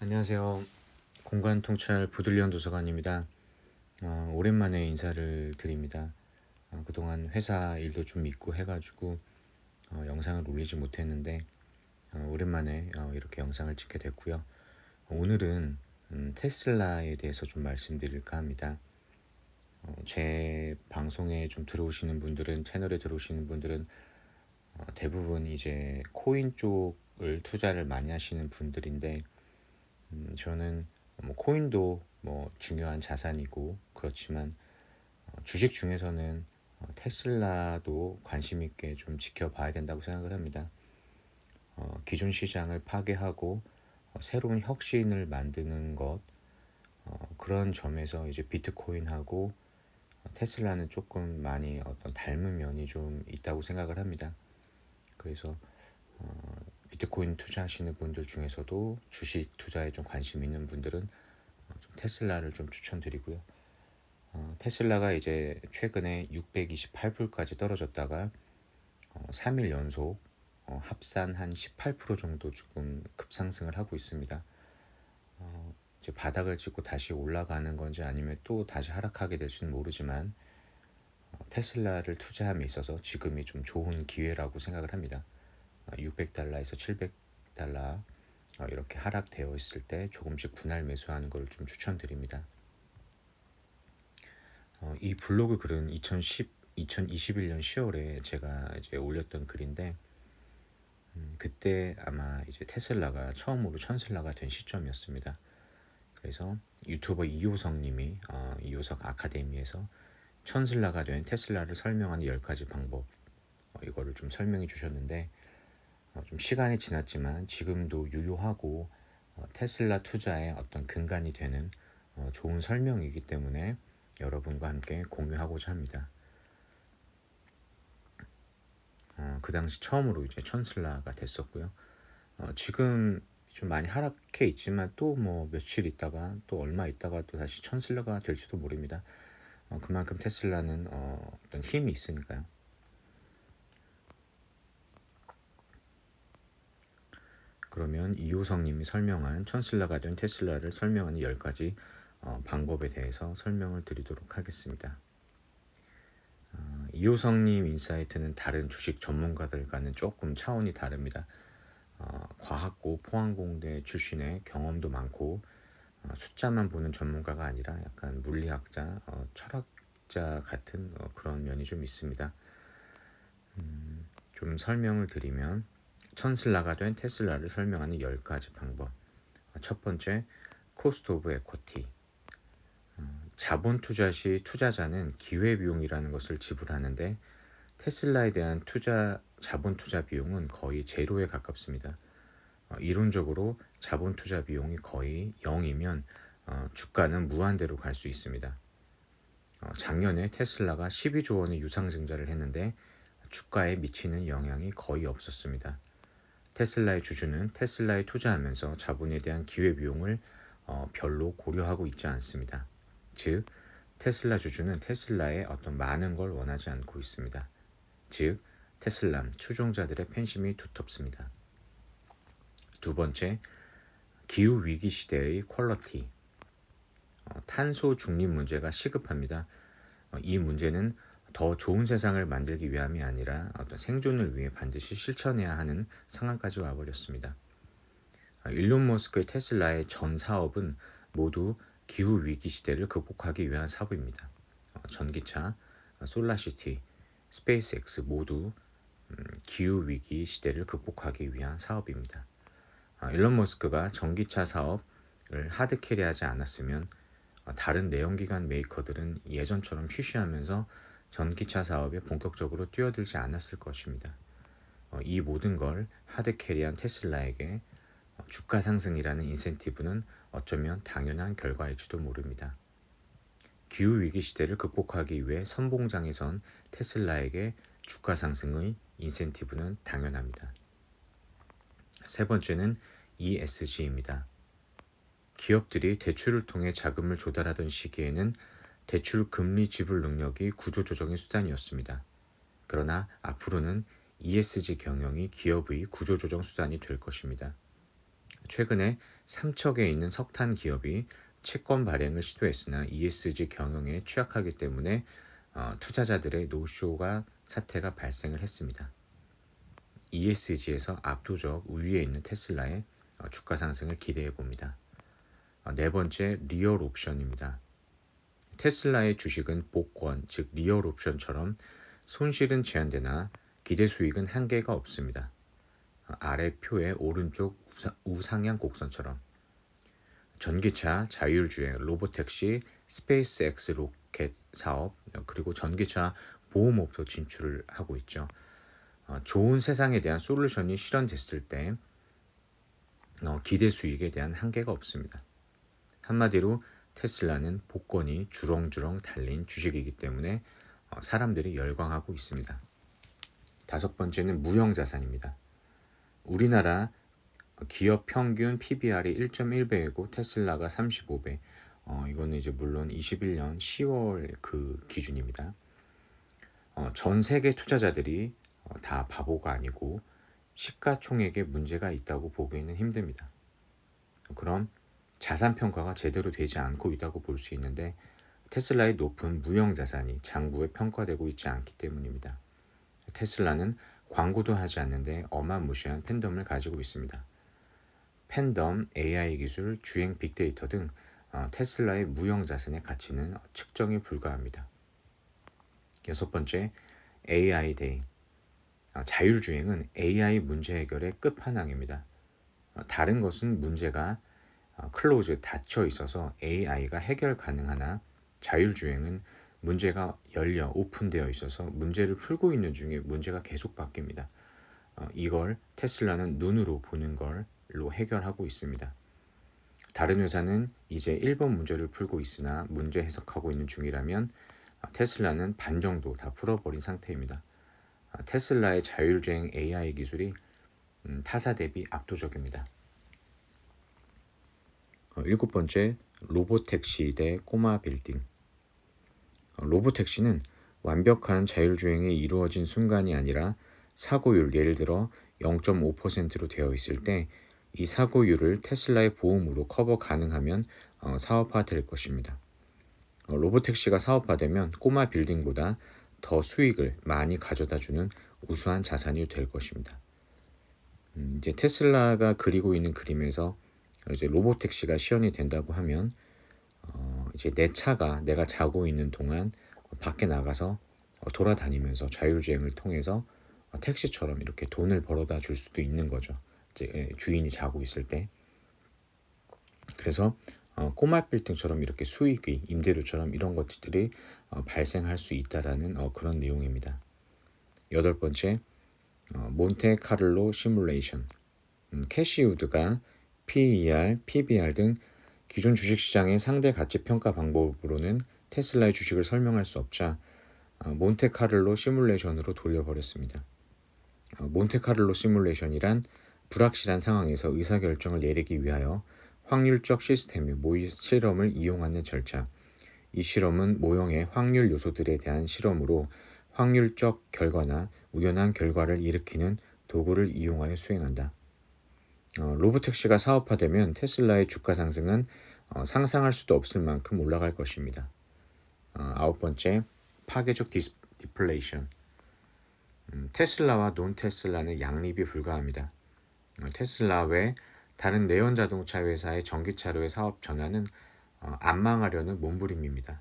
안녕하세요. 공간통찰 부들리언 도서관입니다. 오랜만에 인사를 드립니다. 그동안 회사 일도 좀 있고 해가지고 영상을 올리지 못했는데 오랜만에 이렇게 영상을 찍게 됐고요. 오늘은 테슬라에 대해서 좀 말씀드릴까 합니다. 제 방송에 좀 들어오시는 분들은 채널에 들어오시는 분들은 대부분 이제 코인 쪽을 투자를 많이 하시는 분들인데 저는 뭐 코인도 뭐 중요한 자산이고 그렇지만 주식 중에서는 테슬라도 관심 있게 좀 지켜봐야 된다고 생각을 합니다. 기존 시장을 파괴하고 새로운 혁신을 만드는 것, 그런 점에서 이제 비트코인하고 테슬라는 조금 많이 어떤 닮은 면이 좀 있다고 생각을 합니다. 그래서 비트코인 투자하시는 분들 중에서도 주식 투자에 좀 관심 있는 분들은 좀 테슬라를 좀 추천드리고요. 테슬라가 이제 최근에 628불까지 떨어졌다가 3일 연속 합산 한 18% 정도 조금 급상승을 하고 있습니다. 이제 바닥을 찍고 다시 올라가는 건지 아니면 또 다시 하락하게 될지는 모르지만 테슬라를 투자함에 있어서 지금이 좀 좋은 기회라고 생각을 합니다. 600달러에서 700달러 이렇게 하락되어 있을 때 조금씩 분할 매수하는 걸 좀 추천드립니다. 이 블로그 글은 2021년 10월에 제가 이제 올렸던 글인데 그때 아마 이제 테슬라가 처음으로 천슬라가 된 시점이었습니다. 그래서 유튜버 이호성님이 이호석 아카데미에서 천슬라가 된 테슬라를 설명하는 10가지 방법 이거를 좀 설명해 주셨는데 좀 시간이 지났지만 지금도 유효하고 테슬라 투자의 어떤 근간이 되는 좋은 설명이기 때문에 여러분과 함께 공유하고자 합니다. 그 당시 처음으로 이제 천슬라가 됐었고요. 지금 좀 많이 하락해 있지만 또 뭐 며칠 있다가 또 얼마 있다가 또 다시 천슬라가 될지도 모릅니다. 그만큼 테슬라는 어떤 힘이 있으니까요. 그러면 이호성님이 설명한 천슬라가 된 테슬라를 설명하는 10가지 방법에 대해서 설명을 드리도록 하겠습니다. 이호성님 인사이트는 다른 주식 전문가들과는 조금 차원이 다릅니다. 과학고 포항공대 출신의 경험도 많고 숫자만 보는 전문가가 아니라 약간 물리학자, 철학자 같은 그런 면이 좀 있습니다. 좀 설명을 드리면 천슬라가 된 테슬라를 설명하는 10가지 방법. 첫 번째, 코스트 오브 에쿼티. 자본 투자 시 투자자는 기회비용이라는 것을 지불하는데 테슬라에 대한 자본 투자 비용은 거의 제로에 가깝습니다. 이론적으로 자본 투자 비용이 거의 0이면 주가는 무한대로 갈 수 있습니다. 작년에 테슬라가 12조 원의 유상증자를 했는데 주가에 미치는 영향이 거의 없었습니다. 테슬라의 주주는 테슬라에 투자하면서 자본에 대한 기회비용을 별로 고려하고 있지 않습니다. 즉, 테슬라 주주는 테슬라에 어떤 많은 걸 원하지 않고 있습니다. 즉, 테슬라 추종자들의 팬심이 두텁습니다. 두 번째, 기후위기 시대의 퀄러티. 탄소 중립 문제가 시급합니다. 이 문제는 더 좋은 세상을 만들기 위함이 아니라 어떤 생존을 위해 반드시 실천해야 하는 상황까지 와버렸습니다. 일론 머스크의 테슬라의 전 사업은 모두 기후위기 시대를 극복하기 위한 사업입니다. 전기차, 솔라시티, 스페이스X 모두 기후위기 시대를 극복하기 위한 사업입니다. 일론 머스크가 전기차 사업을 하드캐리하지 않았으면 다른 내연기관 메이커들은 예전처럼 쉬쉬하면서 전기차 사업에 본격적으로 뛰어들지 않았을 것입니다. 이 모든 걸 하드캐리한 테슬라에게 주가 상승이라는 인센티브는 어쩌면 당연한 결과일지도 모릅니다. 기후위기 시대를 극복하기 위해 선봉장에 선 테슬라에게 주가 상승의 인센티브는 당연합니다. 세 번째는 ESG입니다. 기업들이 대출을 통해 자금을 조달하던 시기에는 대출 금리 지불 능력이 구조조정의 수단이었습니다. 그러나 앞으로는 ESG 경영이 기업의 구조조정 수단이 될 것입니다. 최근에 삼척에 있는 석탄 기업이 채권 발행을 시도했으나 ESG 경영에 취약하기 때문에 투자자들의 노쇼가 사태가 발생을 했습니다. ESG에서 압도적 우위에 있는 테슬라의 주가 상승을 기대해 봅니다. 네 번째, 리얼 옵션입니다. 테슬라의 주식은 복권, 즉 리얼 옵션처럼 손실은 제한되나 기대 수익은 한계가 없습니다. 아래 표의 오른쪽 우상향 곡선처럼 전기차, 자율주행, 로보택시, 스페이스X 로켓 사업, 그리고 전기차 보험업도 진출을 하고 있죠. 좋은 세상에 대한 솔루션이 실현됐을 때 기대 수익에 대한 한계가 없습니다. 한마디로 테슬라는 복권이 주렁주렁 달린 주식이기 때문에 사람들이 열광하고 있습니다. 다섯 번째는 무형자산입니다. 우리나라 기업 평균 PBR이 1.1배이고 테슬라가 35배. 이거는 이제 물론 21년 10월 그 기준입니다. 전 세계 투자자들이 다 바보가 아니고 시가총액에 문제가 있다고 보기는 힘듭니다. 그럼 자산 평가가 제대로 되지 않고 있다고 볼 수 있는데 테슬라의 높은 무형자산이 장부에 평가되고 있지 않기 때문입니다. 테슬라는 광고도 하지 않는데 어마무시한 팬덤을 가지고 있습니다. 팬덤, AI 기술, 주행 빅데이터 등 테슬라의 무형자산의 가치는 측정이 불가합니다. 여섯 번째, AI 데이. 자율주행은 AI 문제 해결의 끝판왕입니다. 다른 것은 문제가 클로즈 닫혀 있어서 AI가 해결 가능하나 자율주행은 문제가 열려 오픈되어 있어서 문제를 풀고 있는 중에 문제가 계속 바뀝니다. 이걸 테슬라는 눈으로 보는 걸로 해결하고 있습니다. 다른 회사는 이제 1번 문제를 풀고 있으나 문제 해석하고 있는 중이라면 테슬라는 반 정도 다 풀어버린 상태입니다. 테슬라의 자율주행 AI 기술이 타사 대비 압도적입니다. 일곱 번째, 로보택시 대 꼬마 빌딩. 로보택시는 완벽한 자율주행이 이루어진 순간이 아니라 사고율, 예를 들어 0.5%로 되어 있을 때 이 사고율을 테슬라의 보험으로 커버 가능하면 사업화될 것입니다. 로보택시가 사업화되면 꼬마 빌딩보다 더 수익을 많이 가져다주는 우수한 자산이 될 것입니다. 이제 테슬라가 그리고 있는 그림에서 이제 로보택시가 시연이 된다고 하면 이제 내 차가 내가 자고 있는 동안 밖에 나가서 돌아다니면서 자율주행을 통해서 택시처럼 이렇게 돈을 벌어다 줄 수도 있는 거죠. 이제 주인이 자고 있을 때. 그래서 꼬마 빌딩처럼 이렇게 수익이 임대료처럼 이런 것들이 발생할 수 있다라는 그런 내용입니다. 여덟 번째, 몬테카를로 시뮬레이션. 캐시우드가 PER, PBR 등 기존 주식시장의 상대 가치 평가 방법으로는 테슬라의 주식을 설명할 수 없자 몬테카를로 시뮬레이션으로 돌려버렸습니다. 몬테카를로 시뮬레이션이란 불확실한 상황에서 의사결정을 내리기 위하여 확률적 시스템의 모의 실험을 이용하는 절차. 이 실험은 모형의 확률 요소들에 대한 실험으로 확률적 결과나 우연한 결과를 일으키는 도구를 이용하여 수행한다. 로보택시가 사업화되면 테슬라의 주가 상승은 상상할 수도 없을 만큼 올라갈 것입니다. 아홉 번째, 파괴적 디플레이션. 테슬라와 논테슬라는 양립이 불가합니다. 테슬라 외 다른 내연 자동차 회사의 전기차로의 사업 전환은 안 망하려는 몸부림입니다.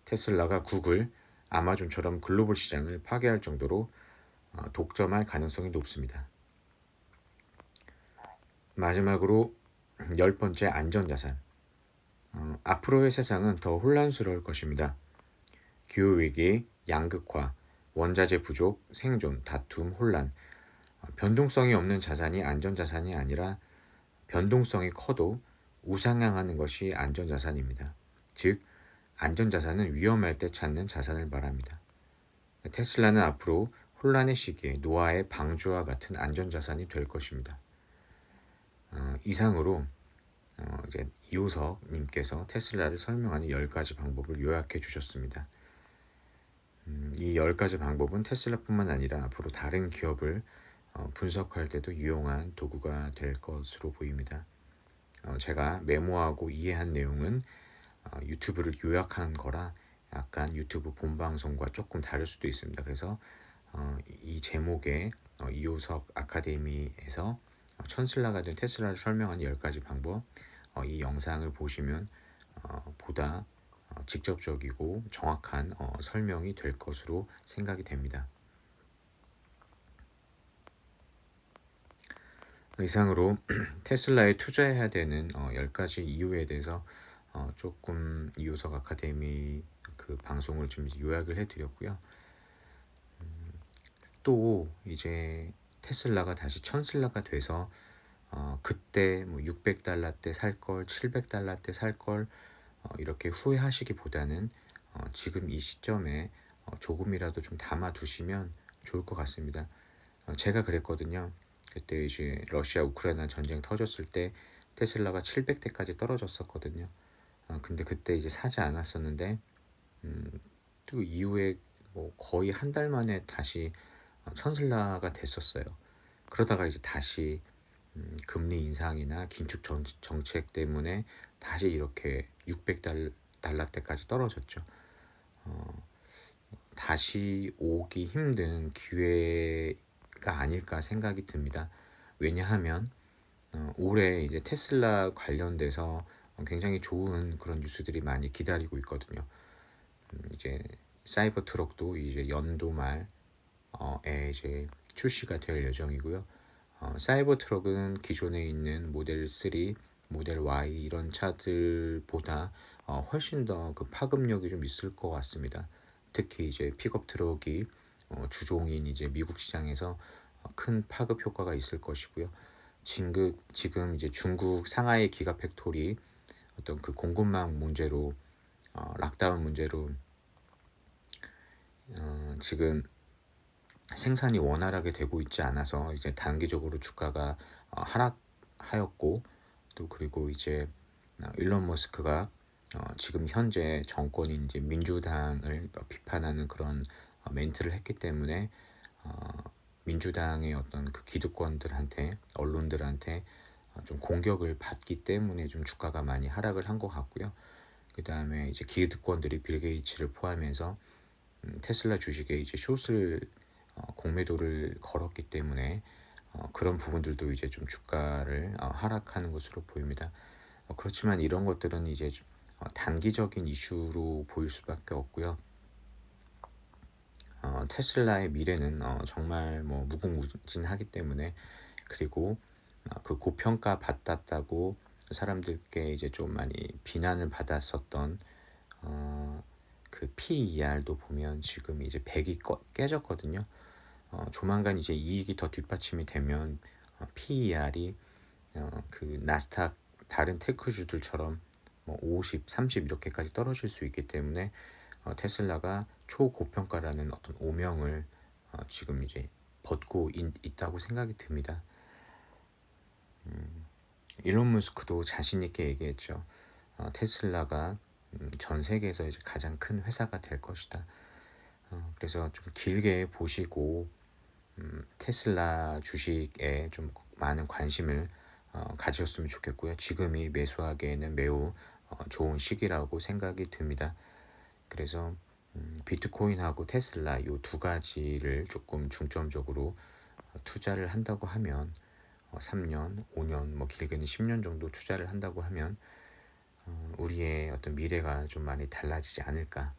테슬라가 구글, 아마존처럼 글로벌 시장을 파괴할 정도로 독점할 가능성이 높습니다. 마지막으로 열 번째, 안전자산. 앞으로의 세상은 더 혼란스러울 것입니다. 기후위기, 양극화, 원자재 부족, 생존, 다툼, 혼란. 변동성이 없는 자산이 안전자산이 아니라 변동성이 커도 우상향하는 것이 안전자산입니다. 즉, 안전자산은 위험할 때 찾는 자산을 말합니다. 테슬라는 앞으로 혼란의 시기에 노아의 방주와 같은 안전자산이 될 것입니다. 이상으로 이제 이호석님께서 테슬라를 설명하는 10가지 방법을 요약해 주셨습니다. 이 10가지 방법은 테슬라뿐만 아니라 앞으로 다른 기업을 분석할 때도 유용한 도구가 될 것으로 보입니다. 제가 메모하고 이해한 내용은 유튜브를 요약한 거라 약간 유튜브 본방송과 조금 다를 수도 있습니다. 그래서 이 제목에 이호석 아카데미에서 천슬라가 된 테슬라를 설명한 10가지 방법, 이 영상을 보시면 보다 직접적이고 정확한 설명이 될 것으로 생각이 됩니다. 이상으로 테슬라에 투자해야 되는 10가지 이유에 대해서 조금 이호석 아카데미 그 방송을 좀 요약을 해드렸고요. 또 이제 테슬라가 다시 천슬라가 돼서 그때 뭐 600달러 때 살 걸, 700달러 때 살 걸 이렇게 후회하시기보다는 지금 이 시점에 조금이라도 좀 담아 두시면 좋을 것 같습니다. 제가 그랬거든요. 그때 이제 러시아 우크라이나 전쟁 터졌을 때 테슬라가 700대까지 떨어졌었거든요. 근데 그때 이제 사지 않았었는데 또 이후에 뭐 거의 한 달 만에 다시 천슬라가 됐었어요. 그러다가 이제 다시 금리 인상이나 긴축 정책 때문에 다시 이렇게 600달러대까지 떨어졌죠. 다시 오기 힘든 기회가 아닐까 생각이 듭니다. 왜냐하면 올해 이제 테슬라 관련돼서 굉장히 좋은 그런 뉴스들이 많이 기다리고 있거든요. 이제 사이버 트럭도 이제 연도 말에 이제 출시가 될 예정이고요. 사이버 트럭은 기존에 있는 모델 3, 모델 Y 이런 차들보다 훨씬 더 그 파급력이 좀 있을 것 같습니다. 특히 이제 픽업 트럭이 주종인 이제 미국 시장에서 큰 파급 효과가 있을 것이고요. 지금 이제 중국 상하이 기가 팩토리 어떤 그 공급망 문제로 락다운 문제로 지금 생산이 원활하게 되고 있지 않아서 이제 단기적으로 주가가 하락하였고, 또 그리고 이제 일론 머스크가 지금 현재 정권인 이제 민주당을 비판하는 그런 멘트를 했기 때문에 민주당의 어떤 그 기득권들한테 언론들한테 좀 공격을 받기 때문에 좀 주가가 많이 하락을 한 것 같고요. 그 다음에 이제 기득권들이 빌 게이츠를 포함해서 테슬라 주식에 이제 숏을 공매도를 걸었기 때문에 그런 부분들도 이제 좀 주가를 하락하는 것으로 보입니다. 그렇지만 이런 것들은 이제 단기적인 이슈로 보일 수밖에 없고요. 테슬라의 미래는 정말 뭐 무궁무진하기 때문에, 그리고 그 고평가 받았다고 사람들께 이제 좀 많이 비난을 받았었던 그 PER도 보면 지금 이제 100이 깨졌거든요. 조만간 이제 이익이 더 뒷받침이 되면 PER이 그 나스닥 다른 테크주들처럼 뭐 50, 30 이렇게까지 떨어질 수 있기 때문에 테슬라가 초고평가라는 어떤 오명을 지금 이제 벗고 있다고 생각이 듭니다. 일론 머스크도 자신 있게 얘기했죠. 테슬라가 전 세계에서 이제 가장 큰 회사가 될 것이다. 그래서 좀 길게 보시고 테슬라 주식에 좀 많은 관심을 가졌으면 좋겠고요. 지금이 매수하기에는 매우 좋은 시기라고 생각이 듭니다. 그래서 비트코인하고 테슬라 이 두 가지를 조금 중점적으로 투자를 한다고 하면 3년, 5년, 뭐 길게는 10년 정도 투자를 한다고 하면 우리의 어떤 미래가 좀 많이 달라지지 않을까,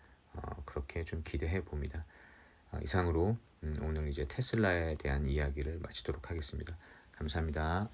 그렇게 좀 기대해 봅니다. 이상으로 오늘 이제 테슬라에 대한 이야기를 마치도록 하겠습니다. 감사합니다.